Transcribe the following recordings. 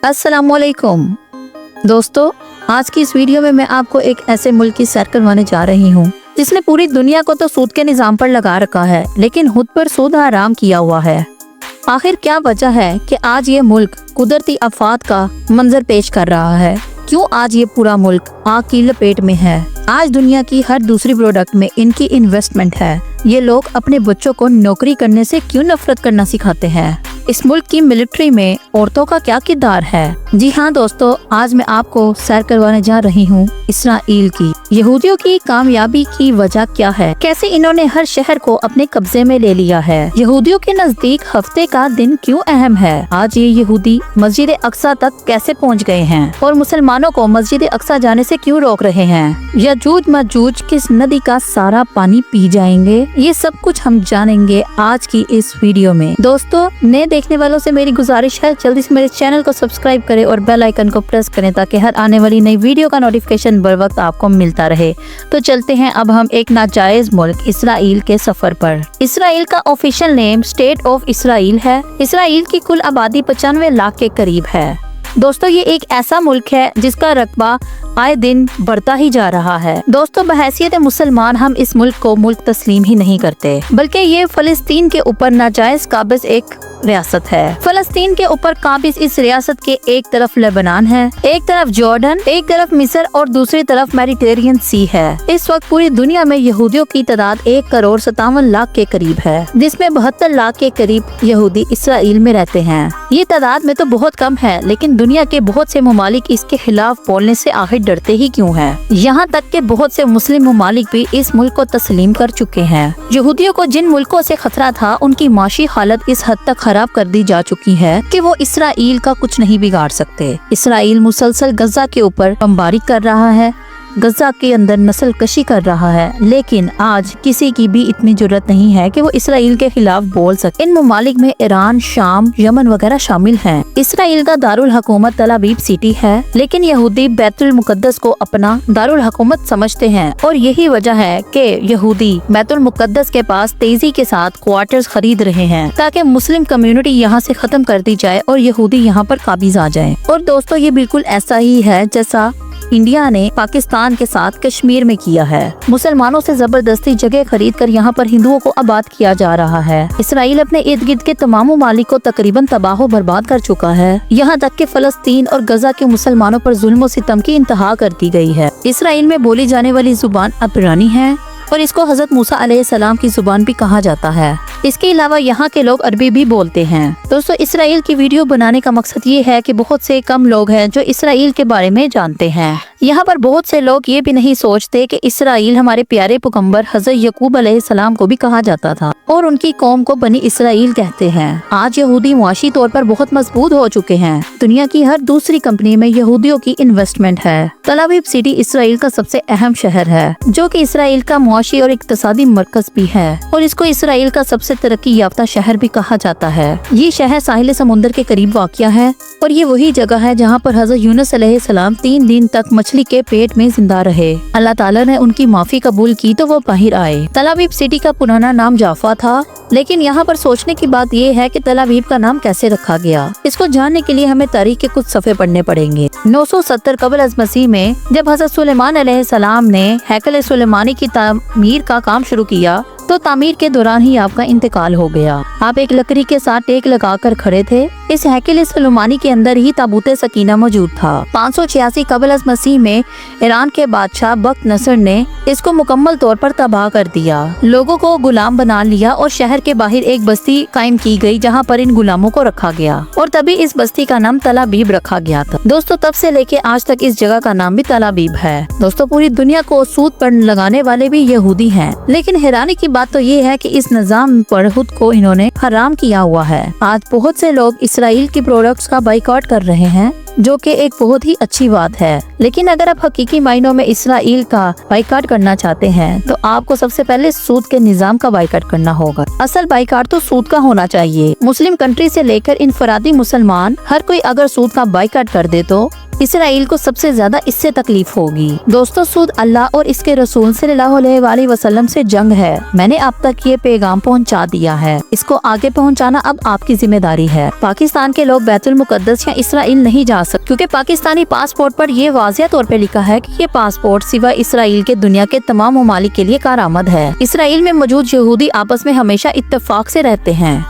अस्सलामुअलैकुम दोस्तों, आज की इस वीडियो में मैं आपको एक ऐसे मुल्क की सैर करवाने जा रही हूँ जिसने पूरी दुनिया को तो सूद के निजाम पर लगा रखा है, लेकिन खुद पर सूद हराम किया हुआ है। आखिर क्या वजह है कि आज ये मुल्क कुदरती आफात का मंजर पेश कर रहा है? क्यों आज ये पूरा मुल्क आग की लपेट में है? आज दुनिया की हर दूसरी प्रोडक्ट में इनकी इन्वेस्टमेंट है। ये लोग अपने बच्चों को नौकरी करने से क्यों नफरत करना सिखाते हैं? इस मुल्क की मिलिट्री में औरतों का क्या किरदार है? जी हाँ दोस्तों, आज मैं आपको सैर करवाने जा रही हूँ इसराइल की। यहूदियों की कामयाबी की वजह क्या है? कैसे इन्होंने हर शहर को अपने कब्जे में ले लिया है? यहूदियों के नजदीक हफ्ते का दिन क्यों अहम है? आज ये यहूदी मस्जिद अक्सा तक कैसे पहुँच गए हैं और मुसलमानों को मस्जिद अक्सा जाने से क्यों रोक रहे हैं? यजूज मजूज किस नदी का सारा पानी पी जाएंगे? ये सब कुछ हम जानेंगे आज की इस वीडियो में। दोस्तों, नए देखने वालों से मेरी गुजारिश है, जल्दी से मेरे चैनल को सब्सक्राइब करें और बेल आइकन को प्रेस करें ताकि हर आने वाली नई वीडियो का नोटिफिकेशन बर वक्त आपको मिलता रहे। तो चलते हैं अब हम एक नाजायज मुल्क इसराइल के सफर पर। इसराइल का official name state of Israel है। इसराइल की कुल आबादी 95 लाख के करीब है। दोस्तों, ये एक ऐसा मुल्क है जिसका रकबा आए दिन बढ़ता ही जा रहा है। दोस्तों, बहैसियत मुसलमान हम इस मुल्क को मुल्क तस्लीम ही नहीं करते, बल्कि ये फलस्तीन के ऊपर नाजायज काबिज एक रियासत है। फलस्तीन के ऊपर काबिज इस रियासत के एक तरफ लेबनान है, एक तरफ जॉर्डन, एक तरफ मिस्र और दूसरी तरफ मेडिटेरियन सी है। इस वक्त पूरी दुनिया में यहूदियों की तादाद 1,57,00,000 के करीब है, जिसमें 72 लाख के करीब यहूदी इसराइल में रहते हैं। ये तादाद में तो बहुत कम है, लेकिन दुनिया के बहुत से ममालिक इसके खिलाफ बोलने से आखिर डरते ही क्यों हैं? यहाँ तक के बहुत से मुस्लिम ममालिक भी इस मुल्क को तस्लीम कर चुके हैं। यहूदियों को जिन मुल्कों से खतरा था, उनकी माशी हालत इस हद तक खराब कर दी जा चुकी है कि वो इसराइल का कुछ नहीं बिगाड़ सकते। इसराइल मुसलसल गजा के ऊपर बमबारी कर रहा है, गजा के अंदर नस्ल कशी कर रहा है, लेकिन आज किसी की भी इतनी जरूरत नहीं है कि वो इसराइल के खिलाफ बोल सके। इन ममालिक में ईरान, शाम, यमन वगैरह शामिल हैं। इसराइल का दारुल हुकूमत तल अवीव सिटी है, लेकिन यहूदी बैतुल मुकद्दस को अपना दारुल हुकूमत समझते हैं और यही वजह है कि यहूदी बैतुल मुकद्दस के पास तेजी के साथ क्वार्टर्स खरीद रहे हैं ताकि मुस्लिम कम्युनिटी यहाँ से खत्म कर दी जाए और यहूदी यहाँ पर काबिज आ जाए। और दोस्तों, ये बिल्कुल ऐसा ही है जैसा इंडिया ने पाकिस्तान के साथ कश्मीर में किया है। मुसलमानों से जबरदस्ती जगह खरीद कर यहाँ पर हिंदुओं को आबाद किया जा रहा है। इसराइल अपने इर्द गिर्द के तमाम ममालिक को तकरीबन तबाह बर्बाद कर चुका है। यहाँ तक कि फलस्तीन और गजा के मुसलमानों पर जुल्म और सितम की इंतहा कर दी गई है। इसराइल में बोली जाने वाली जुबान अब्रानी है और इसको हजरत मूसा अलैहिस्सलाम की जुबान भी कहा जाता है। इसके अलावा यहाँ के लोग अरबी भी बोलते हैं। दोस्तों, इसराइल की वीडियो बनाने का मकसद ये है कि बहुत से कम लोग हैं जो इसराइल के बारे में जानते हैं। यहाँ पर बहुत से लोग ये भी नहीं सोचते कि इसराइल हमारे प्यारे पैगंबर हजरत यकूब अलैहिस्सलाम को भी कहा जाता था और उनकी कौम को बनी इसराइल कहते हैं। आज यहूदी मुआशी तौर पर बहुत मजबूत हो चुके हैं। दुनिया की हर दूसरी कंपनी में यहूदियों की इन्वेस्टमेंट है। तल अवीव सिटी इसराइल का सबसे अहम शहर है, जो कि इसराइल का मुआशी और इक्तिसादी मरकज भी है और इसको इसराइल का सबसे तरक्की याफ्ता शहर भी कहा जाता है। ये शहर साहिल समुंदर के करीब वाक़या है और ये वही जगह है जहाँ पर हजरत यूनुस अलैहिस्सलाम 3 दिन तक मछली के पेट में जिंदा रहे। अल्लाह ताला ने उनकी माफी कबूल की तो वो बाहर आए। तल अवीव सिटी का पुराना नाम जाफा था, लेकिन यहाँ पर सोचने की बात ये है कि तल अवीव का नाम कैसे रखा गया। इसको जानने के लिए हमें तारीख के कुछ सफ़े पढ़ने पड़ेंगे। 970 कबल अज़ मसीह में जब हजरत सुलेमान अलैहिस्सलाम ने हैकल सुलेमानी की तामीर का काम शुरू किया तो तामीर के दौरान ही आपका इंतकाल हो गया। आप एक लकड़ी के साथ टेक लगाकर खड़े थे। इस हैकल सुलेमानी के अंदर ही ताबूत सकीना मौजूद था। 586 कबल अज़ मसीह में ईरान के बादशाह बख्त नसर ने इसको मुकम्मल तौर पर तबाह कर दिया। लोगों को गुलाम बना लिया और शहर के बाहर एक बस्ती कायम की गई जहाँ पर इन गुलामों को रखा गया और तभी इस बस्ती का नाम तल अवीव रखा गया था। दोस्तों, तब से लेके आज तक इस जगह का नाम भी तल अवीव है। दोस्तों, पूरी दुनिया को सूद पर लगाने वाले भी यहूदी हैं, लेकिन हैरानी की बात तो ये है कि इस निजाम पर खुद को इन्होंने हराम किया हुआ है। आज बहुत से लोग इसराइल की प्रोडक्ट्स का बाइकआउट कर रहे हैं, जो कि एक बहुत ही अच्छी बात है। लेकिन अगर आप हकीकी मायनों में इसराइल का बाइकआउट करना चाहते हैं तो आपको सबसे पहले सूद के निजाम का बाइकआउट करना होगा। असल बाइकआउट तो सूद का होना चाहिए। मुस्लिम कंट्री से लेकर इनफरादी मुसलमान हर कोई अगर सूद का बाइकआउट कर दे तो इसराइल को सबसे ज्यादा इससे तकलीफ होगी। दोस्तों, सूद अल्लाह और इसके रसूल सल्लल्लाहु अलैहि वसल्लम से जंग है। मैंने आप तक ये पैगाम पहुंचा दिया है, इसको आगे पहुंचाना अब आपकी जिम्मेदारी है। पाकिस्तान के लोग बैतुल मुकद्दस या इसराइल नहीं जा सकते, क्योंकि पाकिस्तानी पासपोर्ट पर ये वाज़िया तौर पे लिखा है कि ये पासपोर्ट सिवा इसराइल के दुनिया के तमाम ममालिक के लिए कारआमद है। इसराइल में मौजूद यहूदी आपस में हमेशा इत्तेफाक से रहते हैं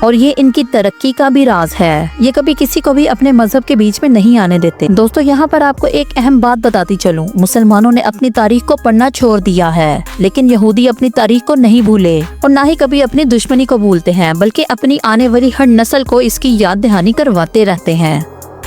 और ये इनकी तरक्की का भी राज है। ये कभी किसी को भी अपने मजहब के बीच में नहीं आने देते। दोस्तों, यहाँ पर आपको एक अहम बात बताती चलूं, मुसलमानों ने अपनी तारीख को पढ़ना छोड़ दिया है, लेकिन यहूदी अपनी तारीख को नहीं भूले और ना ही कभी अपनी दुश्मनी को भूलते हैं, बल्कि अपनी आने वाली हर नस्ल को इसकी याद दहानी करवाते रहते हैं।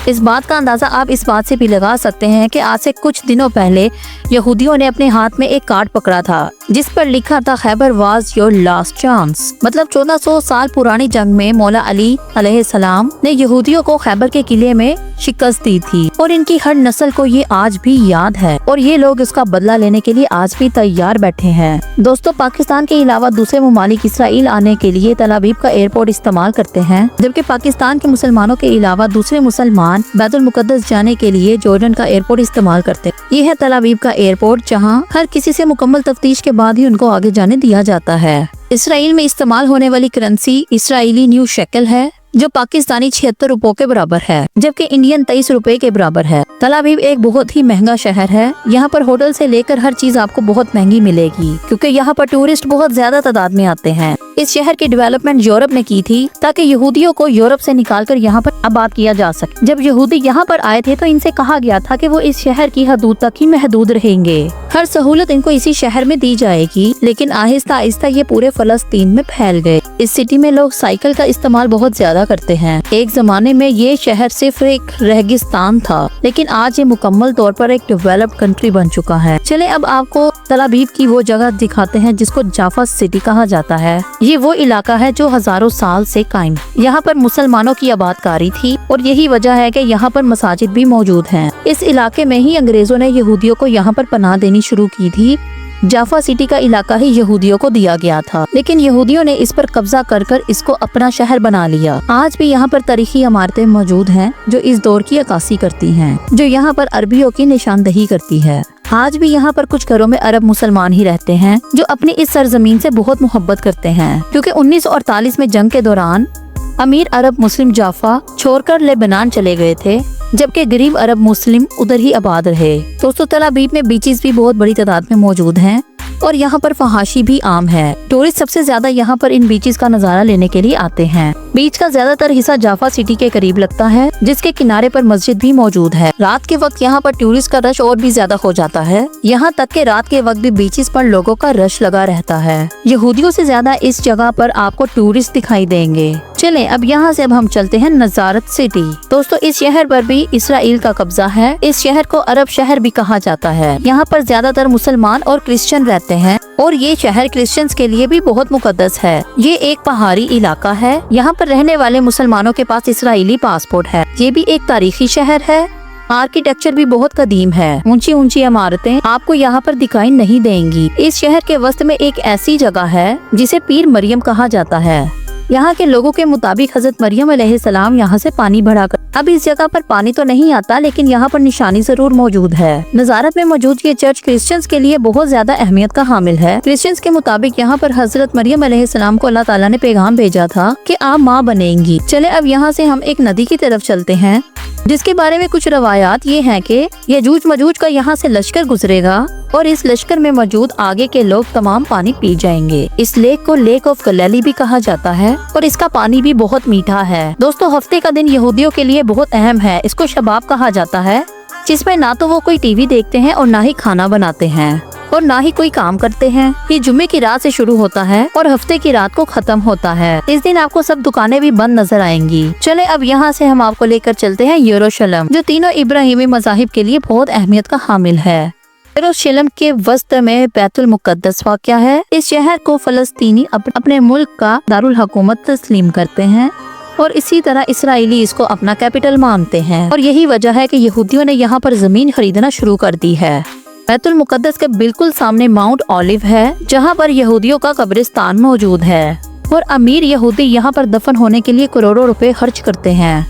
इस बात का अंदाजा आप इस बात से भी लगा सकते हैं कि आज से कुछ दिनों पहले यहूदियों ने अपने हाथ में एक कार्ड पकड़ा था जिस पर लिखा था Khyber was your last chance. मतलब 1400 साल पुरानी जंग में मौला अली अलैहिस्सलाम ने यहूदियों को खैबर के किले में शिकस्त दी थी और इनकी हर नस्ल को ये आज भी याद है और ये लोग इसका बदला लेने के लिए आज भी तैयार बैठे हैं। दोस्तों, पाकिस्तान के अलावा दूसरे ममालिक इसराइल आने के लिए तल अवीव का एयरपोर्ट इस्तेमाल करते हैं, जबकि पाकिस्तान के मुसलमानों के अलावा दूसरे मुसलमान बैतुल मुकद्दस जाने के लिए जॉर्डन का एयरपोर्ट इस्तेमाल करते हैं। ये है तल अवीव का एयरपोर्ट, जहाँ हर किसी से मुकम्मल तफ्तीश के बाद ही उनको आगे जाने दिया जाता है। इसराइल में इस्तेमाल होने वाली करेंसी इसराइली न्यू शेकल है, जो पाकिस्तानी 76 रुपयों के बराबर है, जबकि इंडियन 23 रुपए के बराबर है। तल अवीव एक बहुत ही महंगा शहर है। यहाँ पर होटल से लेकर हर चीज आपको बहुत महंगी मिलेगी, क्योंकि यहाँ पर टूरिस्ट बहुत ज्यादा तादाद में आते हैं। इस शहर की डेवलपमेंट यूरोप ने की थी ताकि यहूदियों को यूरोप से निकालकर यहाँ पर आबाद किया जा सके। जब यहूदी यहाँ पर आए थे तो इनसे कहा गया था कि वो इस शहर की हदूद तक ही महदूद रहेंगे, हर सहूलत इनको इसी शहर में दी जाएगी। लेकिन आहिस्ता आहिस्ता ये पूरे फलस्तीन में फैल गए। इस सिटी में लोग साइकिल का इस्तेमाल बहुत ज्यादा करते हैं। एक जमाने में ये शहर सिर्फ एक रेगिस्तान था, लेकिन आज ये मुकम्मल तौर पर एक डेवलप्ड कंट्री बन चुका है। चले अब आपको तल अवीव की वो जगह दिखाते हैं जिसको जाफा सिटी कहा जाता है। ये वो इलाका है जो हजारों साल से कायम। यहाँ पर मुसलमानों की आबादकारी थी और यही वजह है कि यहाँ पर मसाजिद भी मौजूद हैं। इस इलाके में ही अंग्रेजों ने यहूदियों को यहाँ पर पनाह देनी शुरू की थी। जाफा सिटी का इलाका ही यहूदियों को दिया गया था, लेकिन यहूदियों ने इस पर कब्जा कर इसको अपना शहर बना लिया। आज भी यहाँ पर तारीखी इमारतें मौजूद हैं जो इस दौर की अक्कासी करती हैं, जो यहाँ पर अरबियों की निशानदही करती है। आज भी यहाँ पर कुछ घरों में अरब मुसलमान ही रहते हैं जो अपनी इस सरजमीन से बहुत मोहब्बत करते हैं, क्योंकि 1948 में जंग के दौरान अमीर अरब मुस्लिम जाफा छोड़कर लेबनान चले गए थे, जबकि गरीब अरब मुस्लिम उधर ही आबाद रहे। दोस्तों, तल अवीव में बीचेस भी बहुत बड़ी तादाद में मौजूद हैं और यहाँ पर फहाशी भी आम है। टूरिस्ट सबसे ज्यादा यहाँ पर इन बीचेस का नजारा लेने के लिए आते हैं। बीच का ज्यादातर हिस्सा जाफा सिटी के करीब लगता है, जिसके किनारे पर मस्जिद भी मौजूद है। रात के वक्त यहाँ पर टूरिस्ट का रश और भी ज्यादा हो जाता है। यहाँ तक के रात के वक्त भी बीचेस पर लोगों का रश लगा रहता है। यहूदियों से ज्यादा इस जगह पर आपको टूरिस्ट दिखाई देंगे। चलें अब यहाँ से हम चलते हैं नजारत सिटी। दोस्तों, इस शहर पर भी इसराइल का कब्जा है। इस शहर को अरब शहर भी कहा जाता है। यहाँ पर ज्यादातर मुसलमान और क्रिश्चियन रहते हैं और ये शहर क्रिश्चियंस के लिए भी बहुत मुकद्दस है। ये एक पहाड़ी इलाका है। यहाँ पर रहने वाले मुसलमानों के पास इसराइली पासपोर्ट है। ये भी एक तारीखी शहर है। आर्किटेक्चर भी बहुत कदीम है। ऊंची ऊंची इमारतें आपको यहाँ पर दिखाई नहीं देंगी। इस शहर के वस्त में एक ऐसी जगह है जिसे पीर मरियम कहा जाता है। यहाँ के लोगों के मुताबिक हजरत मरियम अलैहिस्सलाम यहाँ से पानी भराकर, अब इस जगह पर पानी तो नहीं आता, लेकिन यहाँ पर निशानी जरूर मौजूद है। नजारत में मौजूद ये चर्च क्रिश्चियंस के लिए बहुत ज्यादा अहमियत का हामिल है। क्रिश्चियंस के मुताबिक यहाँ पर हजरत मरियम अलैहिस्सलाम को अल्लाह ताला ने पैगाम भेजा था कि आप माँ बनेंगी। चले अब यहाँ से हम एक नदी की तरफ चलते हैं, जिसके बारे में कुछ रवायात ये हैं कि यजूज मजूज का यहाँ से लश्कर गुजरेगा और इस लश्कर में मौजूद आगे के लोग तमाम पानी पी जाएंगे। इस लेक को लेक ऑफ गलीली भी कहा जाता है और इसका पानी भी बहुत मीठा है। दोस्तों, हफ्ते का दिन यहूदियों के लिए बहुत अहम है। इसको शबाब कहा जाता है, जिसमें ना तो वो कोई टीवी देखते हैं और ना ही खाना बनाते हैं और ना ही कोई काम करते हैं। ये जुम्मे की रात से शुरू होता है और हफ्ते की रात को खत्म होता है। इस दिन आपको सब दुकानें भी बंद नजर आएंगी। चले अब यहाँ से हम आपको लेकर चलते हैं यरूशलेम, जो तीनों इब्राहिमी मज़ाहिब के लिए बहुत अहमियत का हामिल है। यरूशलेम के वस्त में बैतुल मुकद्दस वाक़या है। इस शहर को फलस्तीनी अपने मुल्क का दारुल हुकूमत तस्लीम करते हैं और इसी तरह इसराइली इसको अपना कैपिटल मानते हैं और यही वजह है कि यहूदियों ने यहाँ पर जमीन खरीदना शुरू कर दी है। बैतुल मुकद्दस के बिल्कुल सामने माउंट ओलिव है, जहाँ पर यहूदियों का कब्रिस्तान मौजूद है और अमीर यहूदी यहाँ पर दफन होने के लिए करोड़ों रुपए खर्च करते हैं।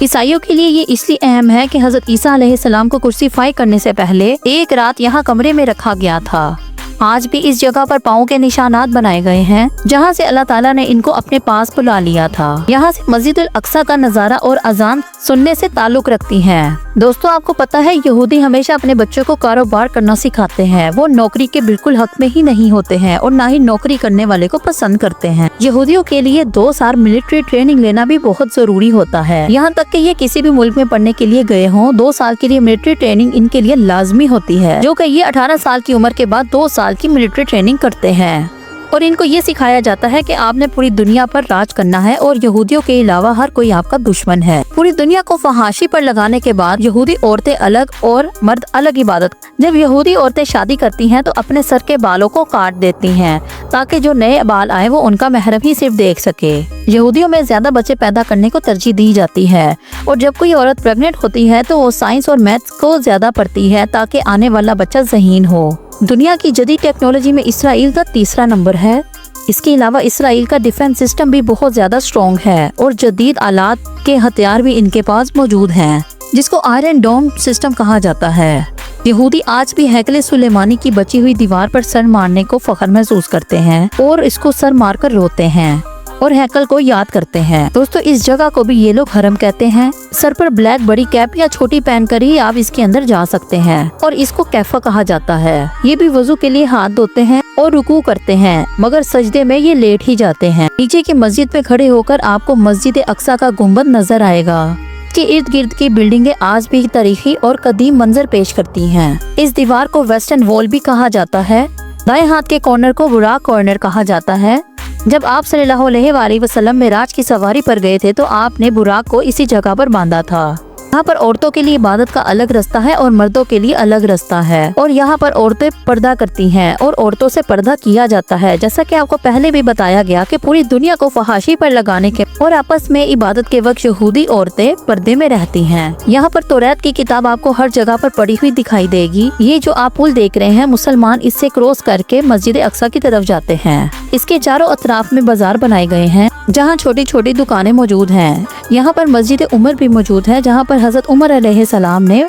ईसाइयों के लिए ये इसलिए अहम है कि हजरत ईसा अलैहिस्सलाम को क्रूसीफाई करने से पहले एक रात यहाँ कमरे में रखा गया था। आज भी इस जगह पर पाँव के निशानात बनाए गए हैं, जहाँ से अल्लाह ताला ने इनको अपने पास बुला लिया था। यहाँ से मस्जिद अल अक्सा का नजारा और अजान सुनने से ताल्लुक रखती हैं। दोस्तों, आपको पता है यहूदी हमेशा अपने बच्चों को कारोबार करना सिखाते हैं। वो नौकरी के बिल्कुल हक में ही नहीं होते हैं और ना ही नौकरी करने वाले को पसंद करते हैं। यहूदियों के लिए 2 साल मिलिट्री ट्रेनिंग लेना भी बहुत जरूरी होता है। यहाँ तक कि ये किसी भी मुल्क में पढ़ने के लिए गए हों, 2 साल के लिए मिलिट्री ट्रेनिंग इनके लिए लाजमी होती है, जो कि ये 18 साल की उम्र के बाद 2 साल की मिलिट्री ट्रेनिंग करते हैं। और इनको ये सिखाया जाता है कि आपने पूरी दुनिया पर राज करना है और यहूदियों के अलावा हर कोई आपका दुश्मन है। पूरी दुनिया को फहाशी पर लगाने के बाद यहूदी औरतें अलग और मर्द अलग इबादत। जब यहूदी औरतें शादी करती हैं तो अपने सर के बालों को काट देती हैं ताकि जो नए बाल आए वो उनका महरम ही सिर्फ देख सके। यहूदियों में ज्यादा बच्चे पैदा करने को तरजीह दी जाती है और जब कोई औरत प्रेग्नेंट होती है तो वो साइंस और मैथ्स को ज्यादा पढ़ती है ताकि आने वाला बच्चा ज़हीन हो। दुनिया की जदीद टेक्नोलॉजी में इसराइल का 3रा नंबर है। इसके अलावा इसराइल का डिफेंस सिस्टम भी बहुत ज्यादा स्ट्रॉन्ग है और जदीद आलात के हथियार भी इनके पास मौजूद हैं, जिसको आयरन डोम सिस्टम कहा जाता है। यहूदी आज भी हैकले सुलेमानी की बची हुई दीवार पर सर मारने को फख्र महसूस करते हैं और इसको सर मारकर रोते हैं और हैकल को याद करते हैं। दोस्तों, इस जगह को भी ये लोग हरम कहते हैं। सर पर ब्लैक बड़ी कैप या छोटी पहनकर ही आप इसके अंदर जा सकते हैं और इसको कैफा कहा जाता है। ये भी वजू के लिए हाथ धोते हैं और रुकू करते हैं, मगर सजदे में ये लेट ही जाते हैं। नीचे की मस्जिद पे खड़े होकर आपको मस्जिद अक्सा का गुंबद नजर आएगा। के इर्द गिर्द की बिल्डिंगें आज भी तारीखी और कदीम मंजर पेश करती हैं। इस दीवार को वेस्टर्न वॉल भी कहा जाता है। दाएं हाथ के कॉर्नर को बुराक कॉर्नर कहा जाता है। जब आप सल्लल्लाहु अलैहि वसल्लम मेराज की सवारी पर गए थे तो आपने बुराक को इसी जगह पर बांधा था। यहाँ पर औरतों के लिए इबादत का अलग रास्ता है और मर्दों के लिए अलग रास्ता है और यहाँ पर औरतें पर्दा करती हैं और औरतों से पर्दा किया जाता है। जैसा कि आपको पहले भी बताया गया कि पूरी दुनिया को फहाशी पर लगाने के और आपस में इबादत के वक्त यहूदी औरतें पर्दे में रहती हैं। यहाँ पर तौरात की किताब आपको हर जगह पर पड़ी हुई दिखाई देगी। ये जो आप पुल देख रहे हैं, मुसलमान इससे क्रॉस करके मस्जिद अक्सा की तरफ जाते हैं। इसके चारों अतराफ में बाजार बनाए गए हैं जहाँ छोटी छोटी दुकानें मौजूद हैं। यहाँ पर मस्जिद उमर भी मौजूद है जहाँ पर हजरत उमर अलैहिस्सलाम ने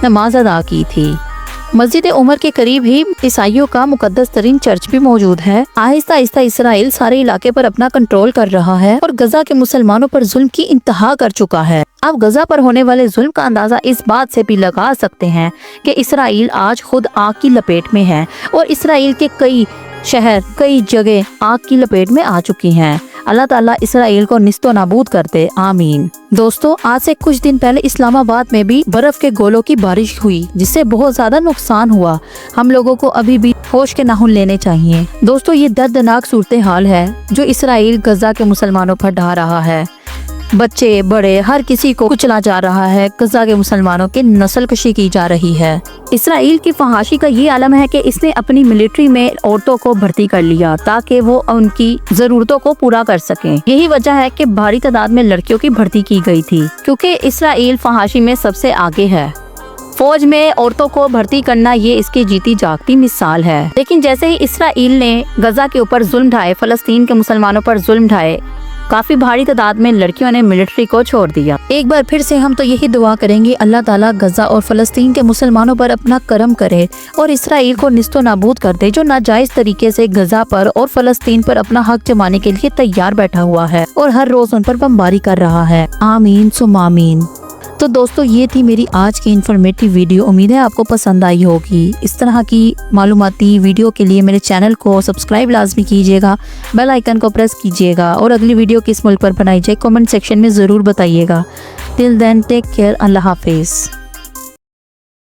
नमाज अदा की थी। मस्जिद उमर के करीब ही ईसाइयों का मुकद्दस तरीन चर्च भी मौजूद है। आहिस्ता आहिस्ता इसराइल सारे इलाके पर अपना कंट्रोल कर रहा है और गजा के मुसलमानों पर जुल्म की इंतहा कर चुका है। आप गजा पर होने वाले जुल्म का अंदाजा इस बात से भी लगा सकते हैं कि इसराइल आज खुद आग की लपेट में है और इसराइल के कई शहर, कई जगह आग की लपेट में आ चुकी हैं। अल्लाह ताला इसराइल को निस्तो नाबूद कर दे, आमीन। दोस्तों, आज से कुछ दिन पहले इस्लामाबाद में भी बर्फ के गोलों की बारिश हुई जिससे बहुत ज्यादा नुकसान हुआ। हम लोगों को अभी भी होश के नाखून लेने चाहिए। दोस्तों, ये दर्दनाक सूरत हाल है जो इसराइल गजा के मुसलमानों पर ढा रहा है। बच्चे बड़े हर किसी को कुचला जा रहा है। गजा के मुसलमानों की नस्ल कशी की जा रही है। इसराइल की फहाशी का ये आलम है कि इसने अपनी मिलिट्री में औरतों को भर्ती कर लिया ताकि वो उनकी जरूरतों को पूरा कर सकें। यही वजह है कि भारी तादाद में लड़कियों की भर्ती की गई थी क्योंकि इसराइल फहाशी में सबसे आगे है। फौज में औरतों को भर्ती करना ये इसकी जीती जागती मिसाल है। लेकिन जैसे ही इसराइल ने गजा के ऊपर जुल्म ढाए, फलस्तीन के मुसलमानों पर जुल्म ढाए, काफी भारी तादाद में लड़कियों ने मिलिट्री को छोड़ दिया। एक बार फिर से हम तो यही दुआ करेंगे अल्लाह ताला गजा और फलस्तीन के मुसलमानों पर अपना करम करे और इसराइल को निस्तो नाबूद कर दे जो नाजायज तरीके से गजा पर और फलस्तीन पर अपना हक जमाने के लिए तैयार बैठा हुआ है और हर रोज उन पर बमबारी कर रहा है। आमीन सुम आमीन। तो दोस्तों, ये थी मेरी आज की इन्फॉर्मेटिव वीडियो। उम्मीद है आपको पसंद आई होगी। इस तरह की मालूमाती वीडियो के लिए मेरे चैनल को सब्सक्राइब लाजमी कीजिएगा, बेल आइकन को प्रेस कीजिएगा और अगली वीडियो किस मुल्क पर बनाई जाए कमेंट सेक्शन में ज़रूर बताइएगा। टिल देन टेक केयर, अल्लाह हाफिज़।